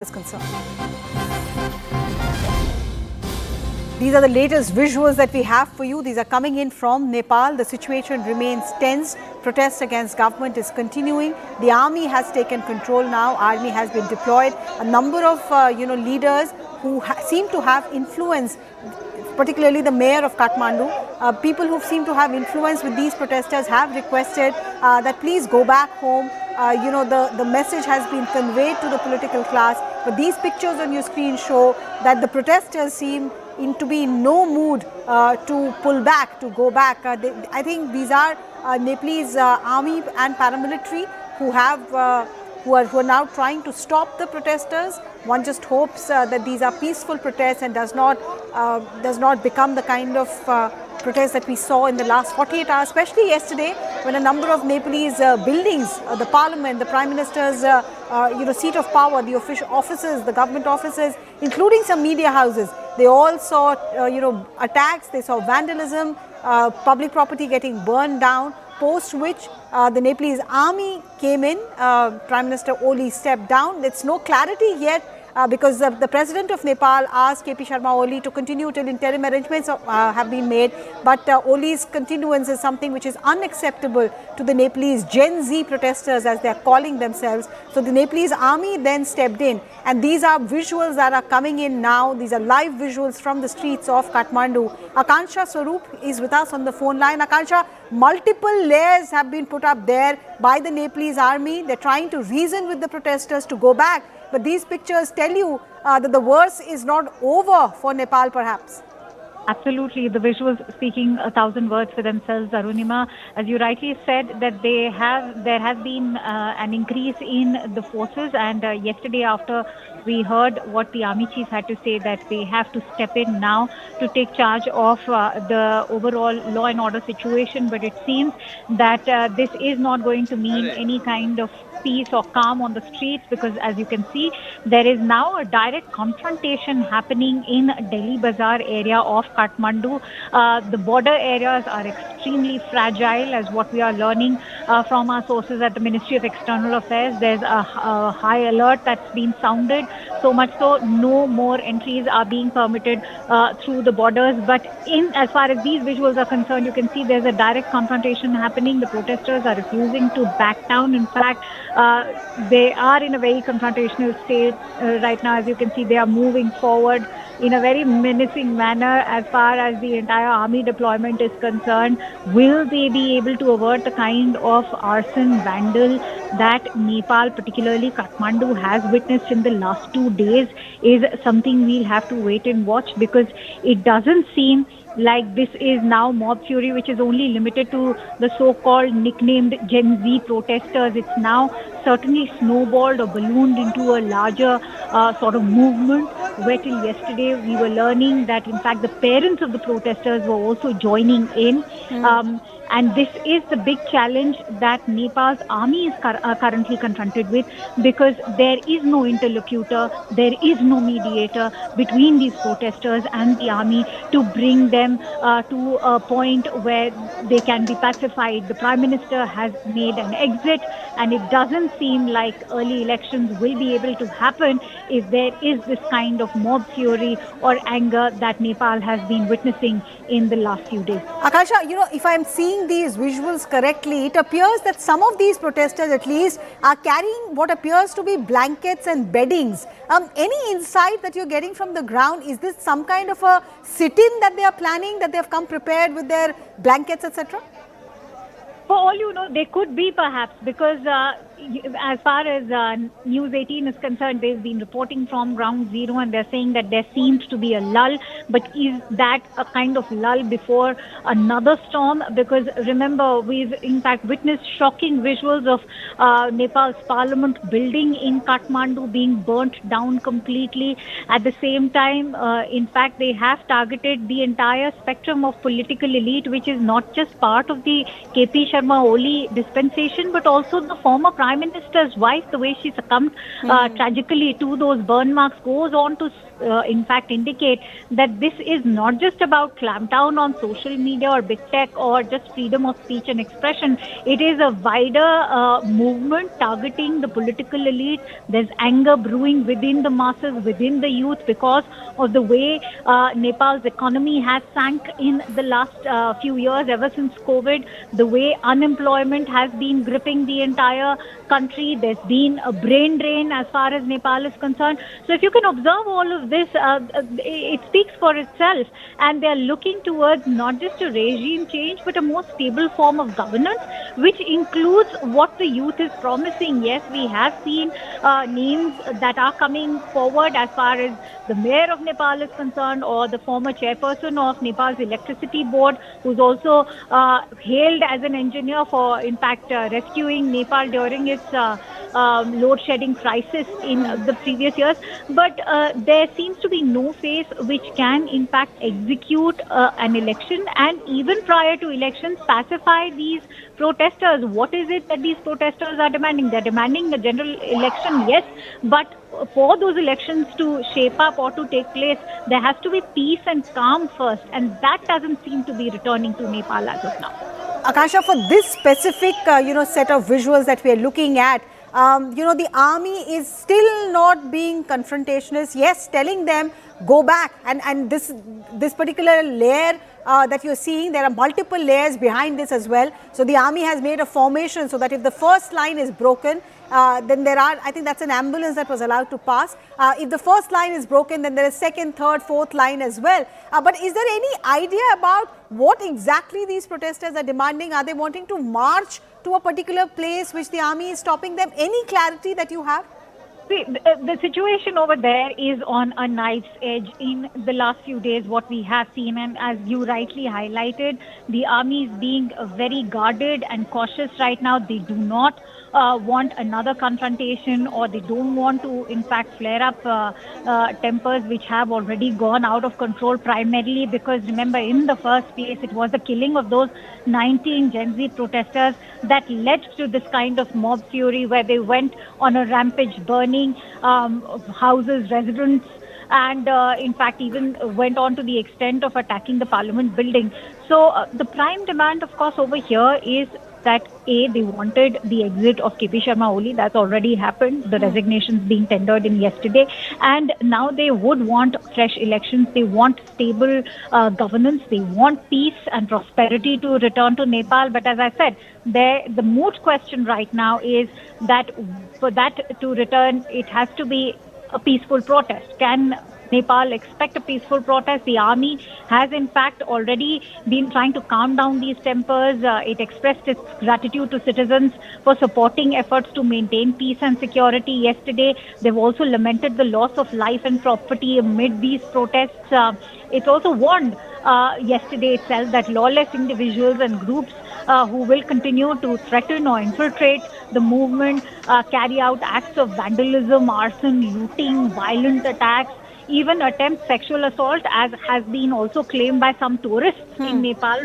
is concerned. These are the latest visuals that we have for you. These are coming in from Nepal. The situation remains tense. Protest against government is continuing. The army has taken control now. Army has been deployed. A number of leaders who seem to have influence, particularly the mayor of Kathmandu, people who seem to have influence with these protesters have requested that please go back home. The message has been conveyed to the political class, but these pictures on your screen show that the protesters seem to be in no mood to pull back, to go back. I think these are Nepalese army and paramilitary who are now trying to stop the protesters. One just hopes that these are peaceful protests and does not become the kind of protests that we saw in the last 48 hours, especially yesterday when a number of Nepalese buildings, the parliament, the prime minister's seat of power, the official offices, the government offices, including some media houses, they all saw attacks, they saw vandalism, public property getting burned down, post which the Nepalese army came in. Prime Minister Oli stepped down. There's no clarity yet because the president of Nepal asked KP Sharma Oli to continue till interim arrangements have been made. But Oli's continuance is something which is unacceptable to the Nepalese Gen Z protesters, as they are calling themselves. So the Nepalese army then stepped in, and these are visuals that are coming in now. These are live visuals from the streets of Kathmandu. Akansha Swarup is with us on the phone line. Akansha, multiple layers have been put up there by the Nepalese army. They're trying to reason with the protesters to go back. But these pictures tell you that the worst is not over for Nepal, perhaps. Absolutely. The visuals speaking 1,000 words for themselves, Arunima. As you rightly said, that there has been an increase in the forces, and yesterday after we heard what the army chief had to say, that they have to step in now to take charge of the overall law and order situation. But it seems that this is not going to mean any kind of peace or calm on the streets, because as you can see, there is now a direct confrontation happening in Delhi Bazaar area of Kathmandu. The border areas are extremely fragile, as what we are learning from our sources at the Ministry of External Affairs. There's a high alert that's been sounded, so much so no more entries are being permitted through the borders. But as far as these visuals are concerned, you can see there's a direct confrontation happening. The protesters are refusing to back down. In fact, they are in a very confrontational state right now. As you can see, they are moving forward in a very menacing manner as far as the entire army deployment is concerned. Will they be able to avert the kind of arson, vandal that Nepal, particularly Kathmandu, has witnessed in the last 2 days, is something we'll have to wait and watch, because it doesn't seem like this is now mob fury, which is only limited to the so-called nicknamed Gen Z protesters. It's now certainly snowballed or ballooned into a larger sort of movement, where till yesterday we were learning that in fact the parents of the protesters were also joining in. And this is the big challenge that Nepal's army is currently confronted with, because there is no interlocutor, there is no mediator between these protesters and the army to bring them to a point where they can be pacified. The Prime Minister has made an exit, and it doesn't seem like early elections will be able to happen if there is this kind of mob fury or anger that Nepal has been witnessing in the last few days. Akansha, if I'm seeing these visuals correctly, it appears that some of these protesters at least are carrying what appears to be blankets and beddings. Any insight that you're getting from the ground? Is this some kind of a sit-in that they are planning, that they have come prepared with their blankets, etc.? For all you know, they could be perhaps, because as far as News 18 is concerned, they've been reporting from ground zero, and they're saying that there seems to be a lull. But is that a kind of lull before another storm? Because remember, we've in fact witnessed shocking visuals of Nepal's parliament building in Kathmandu being burnt down completely. At the same time, in fact, they have targeted the entire spectrum of political elite, which is not just part of the KP Sharma Oli dispensation, but also the former Prime Prime Minister's wife, the way she succumbed tragically to those burn marks, goes on to in fact indicate that this is not just about clampdown on social media or big tech or just freedom of speech and expression. It is a wider movement targeting the political elite. There's anger brewing within the masses, within the youth, because of the way Nepal's economy has sank in the last few years, ever since COVID, the way unemployment has been gripping the entire country. There's been a brain drain as far as Nepal is concerned. So if you can observe all of this, it speaks for itself. And they're looking towards not just a regime change, but a more stable form of governance, which includes what the youth is promising. Yes, we have seen names that are coming forward as far as the mayor of Nepal is concerned, or the former chairperson of Nepal's electricity board, who's also hailed as an engineer for, in fact, rescuing Nepal during its load shedding crisis in the previous years. But there seems to be no face which can, in fact, execute an election, and even prior to elections, pacify these protesters. What is it that these protesters are demanding? They're demanding a general election, yes, but for those elections to shape up or to take place, there has to be peace and calm first, and that doesn't seem to be returning to Nepal as of now. Akasha, for this specific, set of visuals that we are looking at, the army is still not being confrontationist. Yes, telling them go back, and this particular layer that you're seeing, there are multiple layers behind this as well. So the army has made a formation so that if the first line is broken, then there are, I think that's an ambulance that was allowed to pass. If the first line is broken, then there is second, third, fourth line as well. But is there any idea about what exactly these protesters are demanding? Are they wanting to march to a particular place which the army is stopping them? Any clarity that you have? See, the situation over there is on a knife's edge. In the last few days, what we have seen, and as you rightly highlighted, the army is being very guarded and cautious right now. They do not want another confrontation, or they don't want to, in fact, flare up tempers which have already gone out of control, primarily because, remember, in the first place, it was the killing of those 19 Gen Z protesters that led to this kind of mob fury, where they went on a rampage, burning houses, residents, and in fact even went on to the extent of attacking the parliament building. So the prime demand, of course, over here is that they wanted the exit of KP Sharma Oli. That's already happened. The resignations being tendered in yesterday. And now they would want fresh elections. They want stable governance. They want peace and prosperity to return to Nepal. But as I said, the moot question right now is that for that to return, it has to be a peaceful protest. Can Nepal expect a peaceful protest? The army has, in fact, already been trying to calm down these tempers. It expressed its gratitude to citizens for supporting efforts to maintain peace and security yesterday. They've also lamented the loss of life and property amid these protests. It's also warned yesterday itself that lawless individuals and groups who will continue to threaten or infiltrate the movement, carry out acts of vandalism, arson, looting, violent attacks, even attempt sexual assault, as has been also claimed by some tourists in Nepal.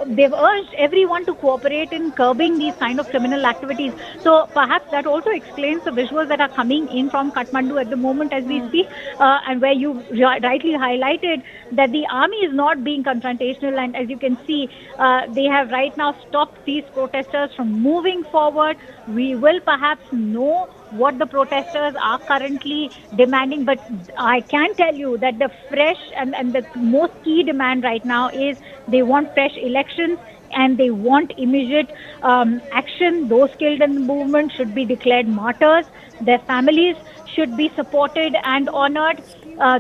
They've urged everyone to cooperate in curbing these kind of criminal activities. So perhaps that also explains the visuals that are coming in from Kathmandu at the moment as we speak, and where you rightly highlighted that the army is not being confrontational, and as you can see, they have right now stopped these protesters from moving forward. We will perhaps know what the protesters are currently demanding, but I can tell you that the fresh and the most key demand right now is they want fresh elections, and they want immediate action. Those killed in the movement should be declared martyrs. Their families should be supported and honored.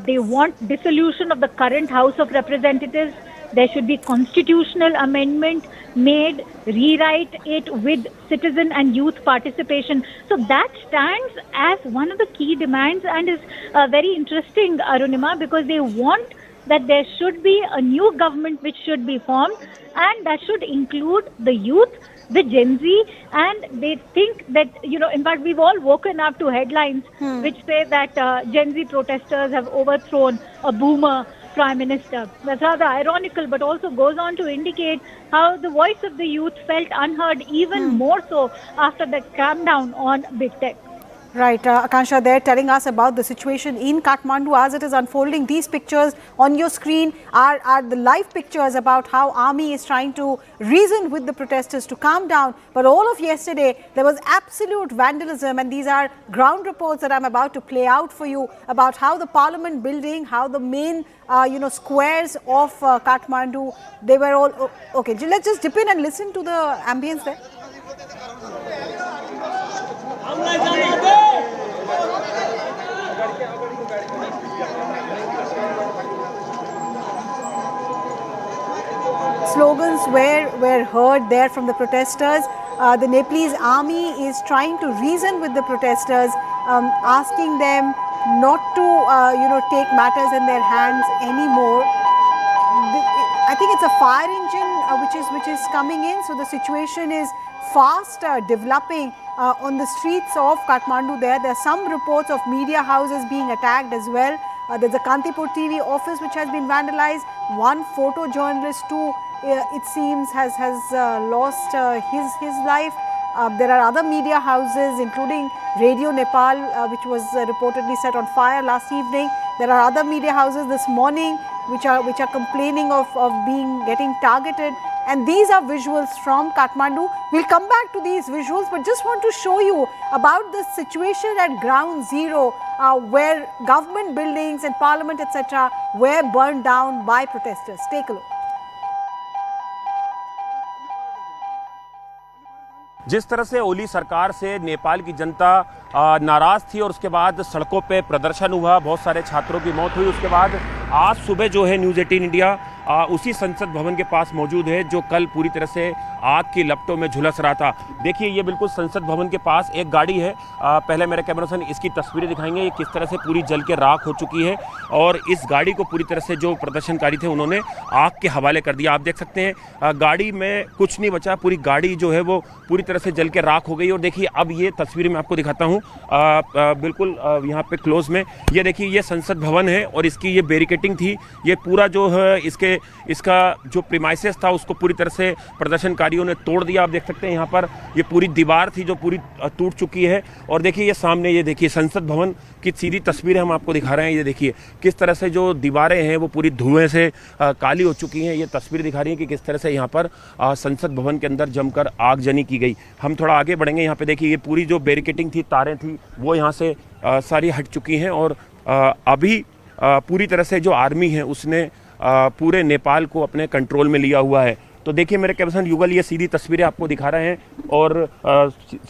They want dissolution of the current House of Representatives. There should be constitutional amendment made, rewrite it with citizen and youth participation. So that stands as one of the key demands, and is very interesting, Arunima, because they want that there should be a new government which should be formed, and that should include the youth, the Gen Z, and they think that, in fact, we've all woken up to headlines which say that Gen Z protesters have overthrown a boomer Prime Minister. That's rather ironical, but also goes on to indicate how the voice of the youth felt unheard even more so after the crackdown on big tech. Right, Akansha there telling us about the situation in Kathmandu as it is unfolding. These pictures on your screen are the live pictures about how army is trying to reason with the protesters to calm down. But all of yesterday, there was absolute vandalism, and these are ground reports that I'm about to play out for you about how the parliament building, how the main squares of Kathmandu, they were all, okay, let's just dip in and listen to the ambience there. Slogans were heard there from the protesters. The Nepalese army is trying to reason with the protesters, asking them not to take matters in their hands anymore. I think it's a fire engine which is coming in, so the situation is fast developing on the streets of Kathmandu. There are some reports of media houses being attacked as well. There's a Kantipur TV office which has been vandalized. One photojournalist too, it seems, has lost his life. There are other media houses, including Radio Nepal, which was reportedly set on fire last evening. There are other media houses this morning which are complaining of getting targeted. And these are visuals from Kathmandu. We'll come back to these visuals, but just want to show you about the situation at ground zero, where government buildings and parliament, etc., were burned down by protesters. Take a look. जिस तरह से ओली सरकार से नेपाल की जनता नाराज थी और उसके बाद सड़कों पे प्रदर्शन हुआ, बहुत सारे छात्रों की मौत हुई, उसके बाद आज सुबह जो है न्यूज़ 18 इंडिया उसी संसद भवन के पास मौजूद है जो कल पूरी तरह से आग की लपटों में झुलस रहा था। देखिए ये बिल्कुल संसद भवन के पास एक गाड़ी है, पहले मेरे कैमरामैन इसकी तस्वीरें दिखाएंगे, ये किस तरह से पूरी जल के राख हो चुकी है और इस गाड़ी को पूरी तरह से जो प्रदर्शनकारी थे उन्होंने आग के हवाले कर दिया। आप देख सकते हैं गाड़ी में कुछ नहीं बचा, पूरी गाड़ी जो है वो पूरी तरह से जल के राख हो गई। और देखिए अब ये तस्वीर मैं आपको दिखाता हूँ बिल्कुल यहाँ पे क्लोज में, ये देखिए ये संसद भवन है और इसकी ये बैरिकेटिंग थी, ये पूरा जो है इसका जो प्रीमाइसेस था उसको पूरी तरह से प्रदर्शनकारियों ने तोड़ दिया। आप देख सकते हैं यहाँ पर ये पूरी दीवार थी जो पूरी टूट चुकी है। और देखिए ये सामने ये देखिए संसद भवन की सीधी तस्वीरें हम आपको दिखा रहे हैं। ये देखिए किस तरह से जो दीवारें हैं वो पूरी धुएं से काली हो चुकी हैं। ये तस्वीर दिखा रही है कि किस तरह से यहाँ पर संसद भवन के अंदर जमकर आगजनी की गई। हम थोड़ा आगे बढ़ेंगे, यहाँ पे देखिए ये पूरी जो बैरिकेटिंग थी, तारें थी, वो यहाँ से सारी हट चुकी हैं और अभी पूरी तरह से जो आर्मी है उसने पूरे नेपाल को अपने कंट्रोल में लिया हुआ है। तो देखिए मेरे कैमरामैन युगल ये सीधी तस्वीरें आपको दिखा रहे हैं और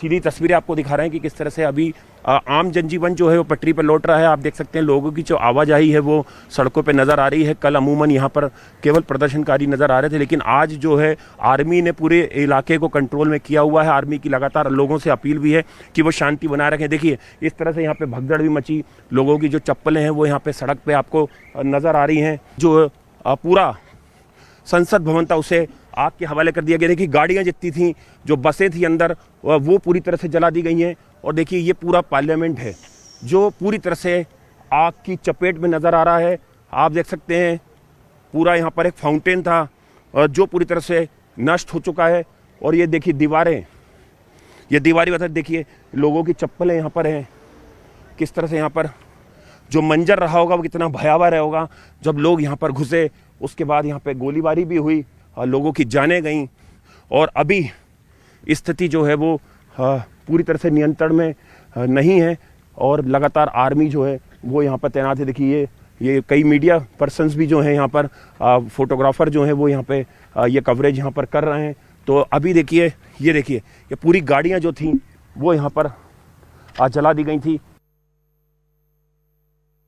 सीधी तस्वीरें आपको दिखा रहे हैं कि किस तरह से अभी आम जनजीवन जो है वो पटरी पर लौट रहा है। आप देख सकते हैं लोगों की जो आवाजाही है वो सड़कों पे नज़र आ रही है। कल अमूमन यहाँ पर केवल प्रदर्शनकारी नज़र आ रहे थे, लेकिन आज जो है आर्मी ने पूरे इलाके को कंट्रोल में किया हुआ है। आर्मी की लगातार लोगों से अपील भी है कि वो शांति बनाए रखें। देखिए इस तरह से यहाँ पे भगदड़ भी मची, लोगों की जो चप्पलें हैं वो यहाँ पे सड़क पे आपको नज़र आ रही हैं। जो पूरा संसद भवन था उसे आग के हवाले कर दिया गया। देखिए गाड़ियाँ जितनी थी, जो बसें थी अंदर, वो पूरी तरह से जला दी गई हैं। और देखिए ये पूरा पार्लियामेंट है जो पूरी तरह से आग की चपेट में नज़र आ रहा है। आप देख सकते हैं पूरा यहाँ पर एक फाउंटेन था जो पूरी तरह से नष्ट हो चुका है। और ये देखिए दीवारें, ये दीवारी बता, देखिए लोगों की चप्पलें यहाँ पर हैं। किस तरह से यहाँ पर जो मंजर रहा होगा वो कितना भयावह रहा होगा जब लोग यहाँ पर घुसे। उसके बाद यहाँ पे गोलीबारी भी हुई, लोगों की जानें गईं और अभी स्थिति जो है वो पूरी तरह से नियंत्रण में नहीं है और लगातार आर्मी जो है वो यहाँ पर तैनात है। देखिए ये कई मीडिया पर्सन्स भी जो हैं यहाँ पर, फोटोग्राफर जो हैं वो यहाँ पे ये कवरेज यहाँ पर कर रहे हैं। तो अभी देखिए ये पूरी गाड़ियाँ जो थी वो यहाँ पर जला दी गई थी।